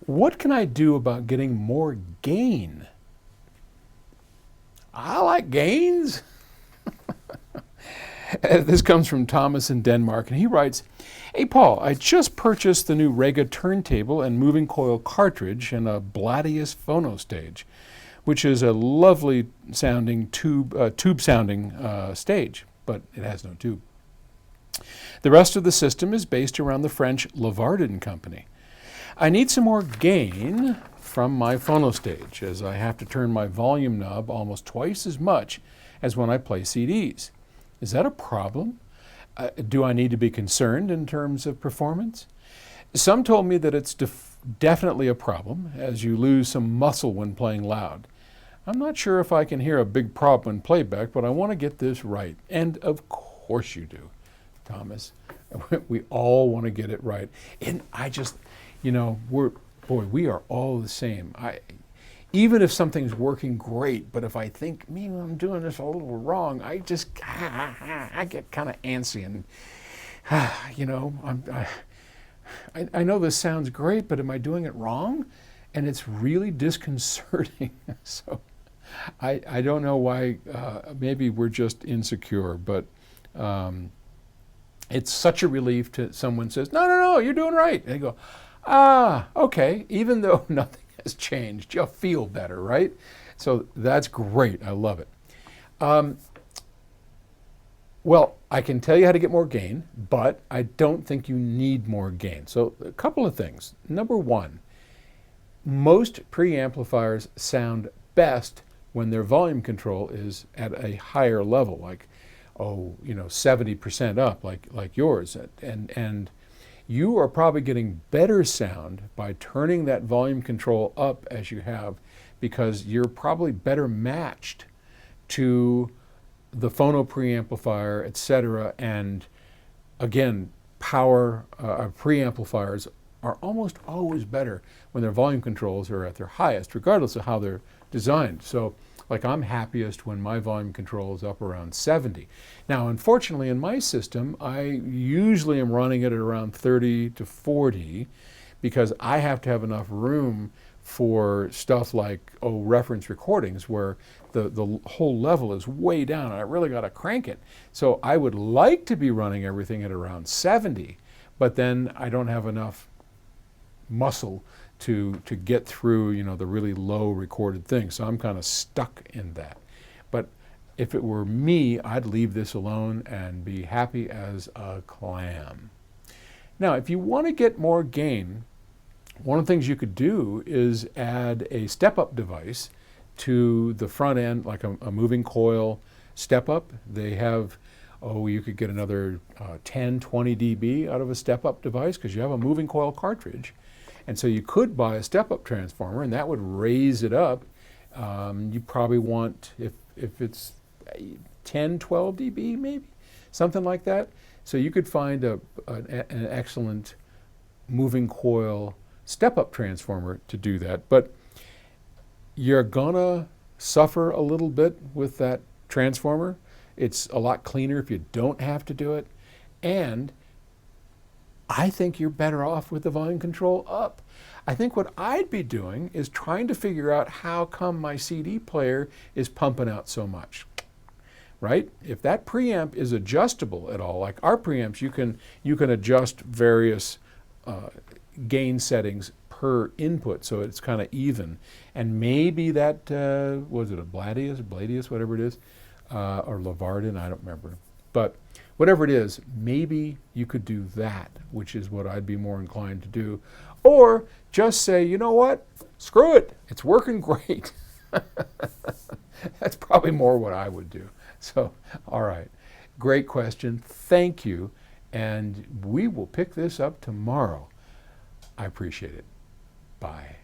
What can I do about getting more gain? I like gains. This comes from Thomas in Denmark, and he writes, "Hey Paul, I just purchased the new Rega turntable and moving coil cartridge and a Bladius phono stage, which is a lovely sounding tube sounding stage, but it has no tube. The rest of the system is based around the French Lavardin company. I need some more gain from my phono stage, as I have to turn my volume knob almost twice as much as when I play CDs. Is that a problem? Do I need to be concerned in terms of performance? Some told me that it's definitely a problem, as you lose some muscle when playing loud. I'm not sure if I can hear a big problem in playback, but I want to get this right." And of course you do, Thomas. We all want to get it right. And I just, we are all the same. Even if something's working great, but if I think, maybe I'm doing this a little wrong, I get kind of antsy and, I know this sounds great, but am I doing it wrong? And it's really disconcerting. So I don't know why, maybe we're just insecure, but it's such a relief to someone says, no, you're doing right. And they go, okay, even though nothing has changed, you'll feel better, right? So that's great. I love it. Well, I can tell you how to get more gain, but I don't think you need more gain. So a couple of things. Number one, most preamplifiers sound best when their volume control is at a higher level, like 70% up, like yours, and you are probably getting better sound by turning that volume control up as you have, because you're probably better matched to the phono preamplifier, etc. And again, power preamplifiers are almost always better when their volume controls are at their highest, regardless of how they're designed. So, like, I'm happiest when my volume control is up around 70. Now, unfortunately, in my system, I usually am running it at around 30 to 40 because I have to have enough room for stuff like, reference recordings where the whole level is way down and I really got to crank it. So I would like to be running everything at around 70, but then I don't have enough muscle to get through, the really low recorded thing. So I'm kind of stuck in that. But if it were me, I'd leave this alone and be happy as a clam. Now, if you want to get more gain, one of the things you could do is add a step-up device to the front end, like a moving coil step-up. They have, you could get another 10, 20 dB out of a step-up device because you have a moving coil cartridge. And so you could buy a step-up transformer, and that would raise it up. You probably want, if it's 10, 12 dB maybe, something like that. So you could find an excellent moving coil step-up transformer to do that. But you're gonna suffer a little bit with that transformer. It's a lot cleaner if you don't have to do it. And I think you're better off with the volume control up. I think what I'd be doing is trying to figure out how come my CD player is pumping out so much, right? If that preamp is adjustable at all, like our preamps, you can adjust various gain settings per input, so it's kind of even. And maybe that, was it a Bladius, whatever it is, or Lavardin, I don't remember. But whatever it is, maybe you could do that, which is what I'd be more inclined to do. Or just say, you know what, screw it, it's working great. That's probably more what I would do. So, all right, great question, thank you, and we will pick this up tomorrow. I appreciate it. Bye.